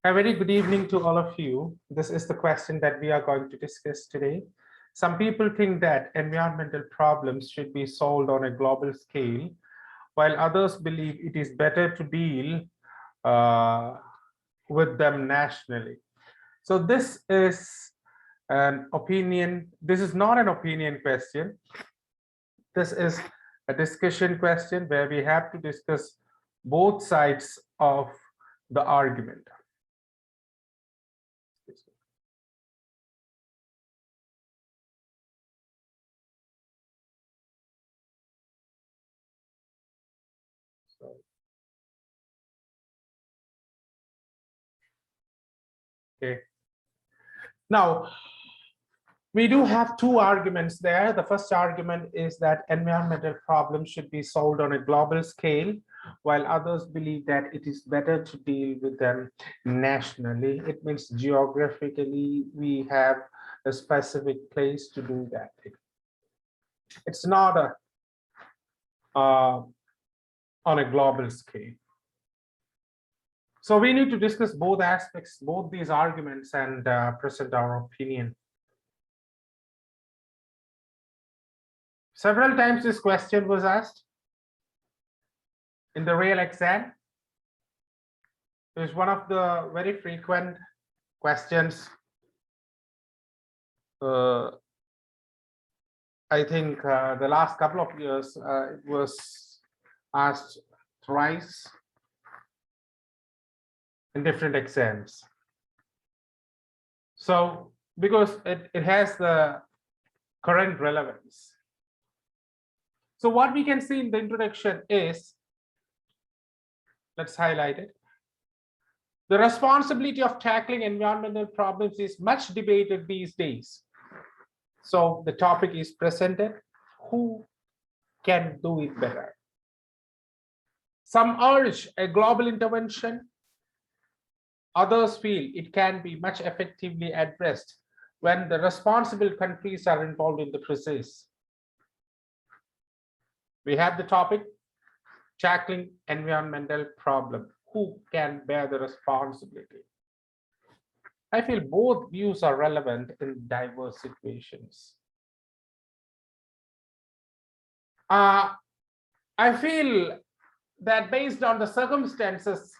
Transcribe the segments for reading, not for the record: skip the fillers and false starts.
A very good evening to all of you. This is the question that we are going to discuss today. Some people think that environmental problems should be solved on a global scale, while others believe it is better to deal with them nationally. So this is an opinion. This is not an opinion question. This is a discussion question where we have to discuss both sides of the argument. Okay. Now, we do have two arguments there. The first argument is that environmental problems should be solved on a global scale, while others believe that it is better to deal with them nationally. It means geographically, we have a specific place to do that. It's not on a global scale. So we need to discuss both aspects, both these arguments, and present our opinion. Several times this question was asked in the real exam. It was one of the very frequent questions. I think the last couple of years it was asked thrice in different exams. So because it has the current relevance. So what we can see in the introduction is, let's highlight it. The responsibility of tackling environmental problems is much debated these days. So the topic is presented, who can do it better? Some urge a global intervention. Others feel it can be much effectively addressed when the responsible countries are involved in the process. We have the topic, tackling environmental problem. Who can bear the responsibility? I feel both views are relevant in diverse situations. I feel that based on the circumstances,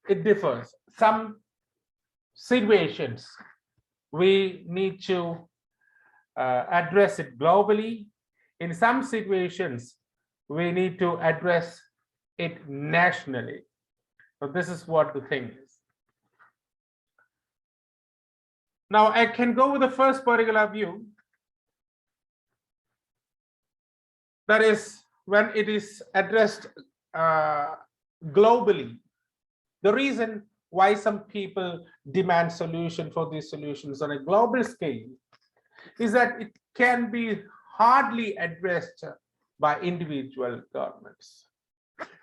it differs. Some situations we need to address it globally. In some situations, we need to address it nationally. So this is what the thing is. Now I can go with the first particular view. That is when it is addressed globally. The reason why some people demand solution for these solutions on a global scale is that it can be hardly addressed by individual governments.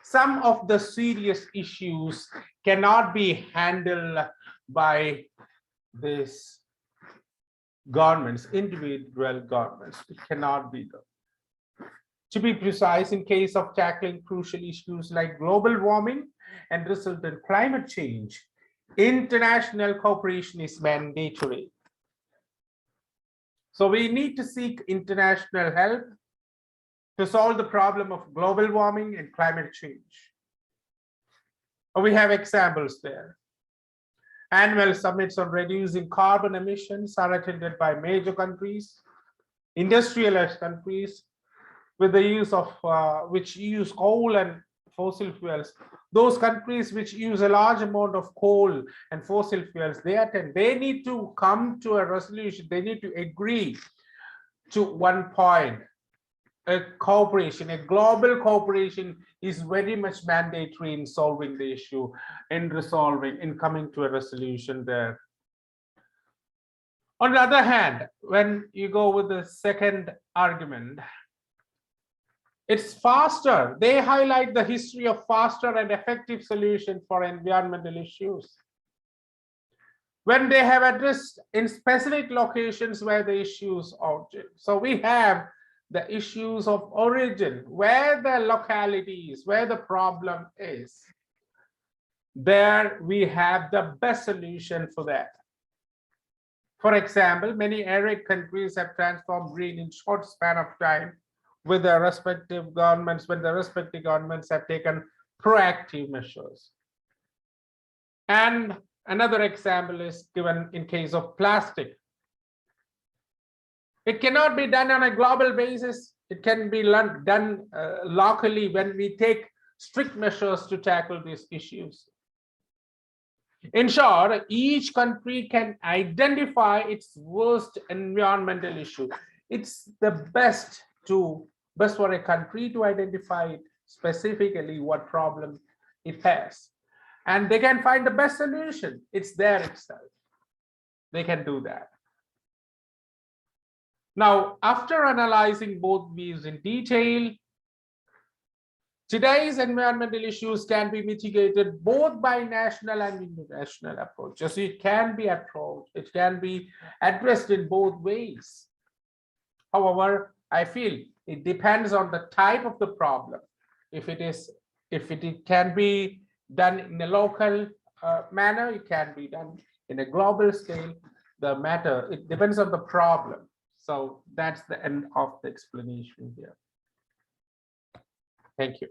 Some of the serious issues cannot be handled by these governments, individual governments. It cannot be done. To be precise, in case of tackling crucial issues like global warming and resultant climate change, international cooperation is mandatory. So we need to seek international help to solve the problem of global warming and climate change. We have examples there. Annual summits on reducing carbon emissions are attended by major countries, industrialized countries, with the use of which use coal and fossil fuels. Those countries which use a large amount of coal and fossil fuels, they need to come to a resolution. They need to agree to one point. A cooperation, a global cooperation is very much mandatory in solving the issue, in coming to a resolution there. On the other hand, when you go with the second argument, it's faster. They highlight the history of faster and effective solutions for environmental issues, when they have addressed in specific locations where the issues origin. So we have the issues of origin, where the locality is, where the problem is. there we have the best solution for that. For example, many arid countries have transformed green in short span of time with their respective governments, when the respective governments have taken proactive measures. And another example is given in case of plastic. It cannot be done on a global basis. It can be done locally when we take strict measures to tackle these issues. In short, each country can identify its worst environmental issue. It's the best for a country to identify specifically what problem it has. And they can find the best solution. It's there itself. They can do that. Now, after analyzing both views in detail, today's environmental issues can be mitigated both by national and international approaches. It can be approached, it can be addressed in both ways. However, I feel it depends on the type of the problem. If it can be done in a local manner, it can be done in a global scale. It depends on the problem. So that's the end of the explanation here. Thank you.